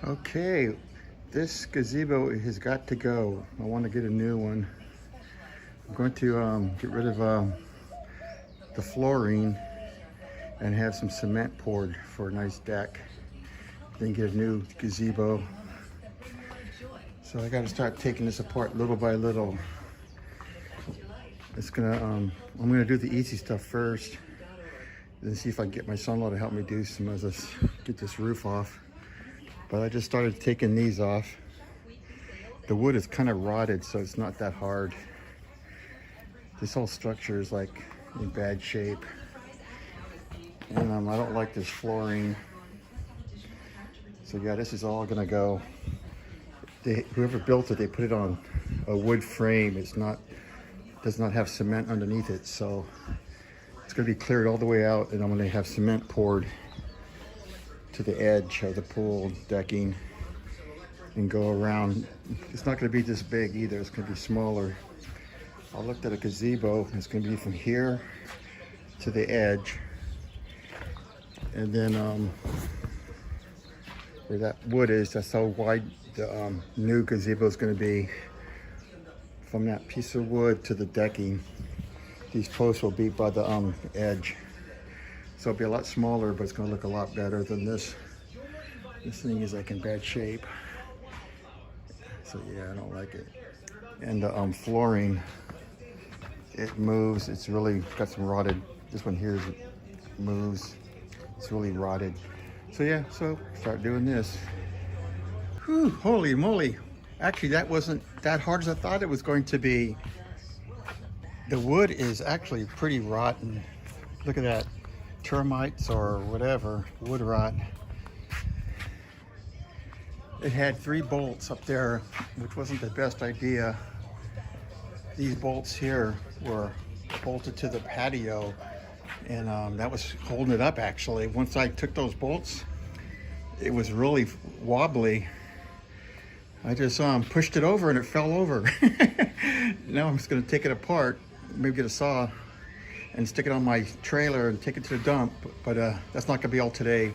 Okay, this gazebo has got to go. I want to get a new one. I'm going to get rid of the flooring and have some cement poured for a nice deck. Then get a new gazebo. So I got to start taking this apart little by little. I'm gonna do the easy stuff first, then see if I can get my son-in-law to help me do some of this, get this roof off. But I just started taking these off. The wood is kind of rotted, so it's not that hard. This whole structure is like in bad shape. And I don't like this flooring. So yeah, this is all gonna go. Whoever built it, they put it on a wood frame. Does not have cement underneath it. So it's gonna be cleared all the way out, and I'm gonna have cement poured to the edge of the pool decking and go around. It's not going to be this big either. It's going to be smaller. I looked at a gazebo. It's going to be from here to the edge, and then where that wood is, that's how wide the new gazebo is going to be. From that piece of wood to the decking, these posts will be by the edge. So it'll be a lot smaller, but it's going to look a lot better than this. This thing is like in bad shape. So yeah, I don't like it. And the flooring, it moves. It's really got some rotted. This one here moves. It's really rotted. So yeah, so start doing this. Whew, holy moly. Actually, that wasn't that hard as I thought it was going to be. The wood is actually pretty rotten. Look at that. Termites or whatever, wood rot. It had 3 bolts up there, which wasn't the best idea. These bolts here were bolted to the patio, and that was holding it up actually. Once I took those bolts, it was really wobbly. I just pushed it over and it fell over. Now I'm just gonna take it apart, maybe get a saw and stick it on my trailer and take it to the dump, but that's not gonna be all today.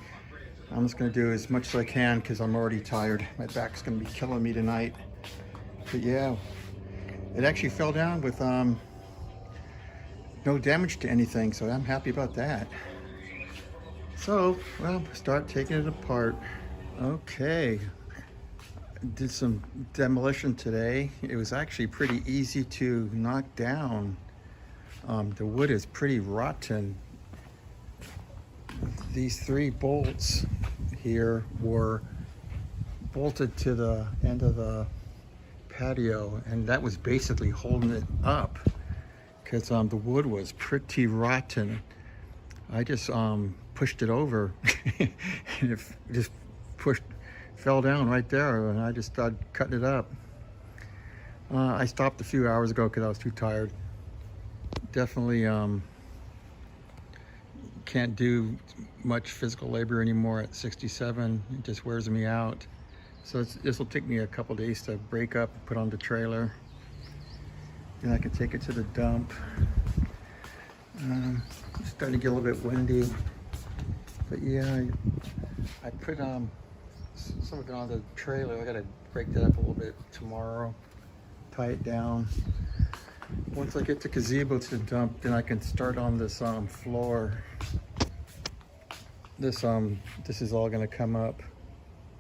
I'm just gonna do as much as I can because I'm already tired. My back's gonna be killing me tonight. But yeah, it actually fell down with no damage to anything, so I'm happy about that. So, well, start taking it apart. Okay, did some demolition today. It was actually pretty easy to knock down. The wood is pretty rotten. These 3 bolts here were bolted to the end of the patio, and that was basically holding it up because the wood was pretty rotten. I just pushed it over and it just fell down right there, and I just started cutting it up. I stopped a few hours ago because I was too tired. Definitely can't do much physical labor anymore at 67. It just wears me out. So this will take me a couple days to break up, put on the trailer, and I can take it to the dump. It's starting to get a little bit windy, but yeah, I put some of it on the trailer. I gotta break that up a little bit tomorrow, tie it down. Once I get the gazebo to the dump, then I can start on this floor. This is all gonna come up.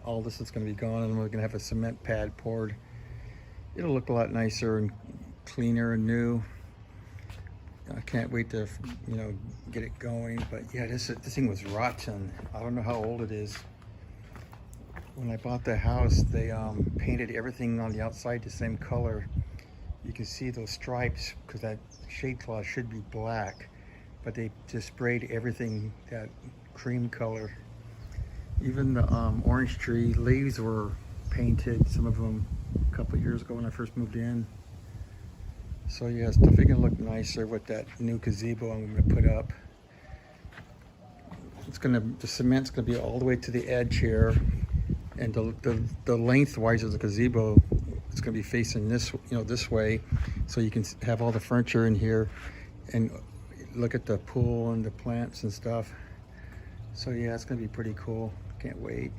All this is gonna be gone, and we're gonna have a cement pad poured. It'll look a lot nicer and cleaner and new. I can't wait to, get it going. But yeah, this thing was rotten. I don't know how old it is. When I bought the house, they painted everything on the outside the same color. You can see those stripes because that shade cloth should be black, but they just sprayed everything that cream color. Even the orange tree leaves were painted, some of them a couple of years ago when I first moved in. So yeah, it's definitely gonna look nicer with that new gazebo I'm gonna put up. The cement's gonna be all the way to the edge here, and the lengthwise of the gazebo, it's going to be facing this, this way, so you can have all the furniture in here and look at the pool and the plants and stuff. So yeah, it's going to be pretty cool. Can't wait.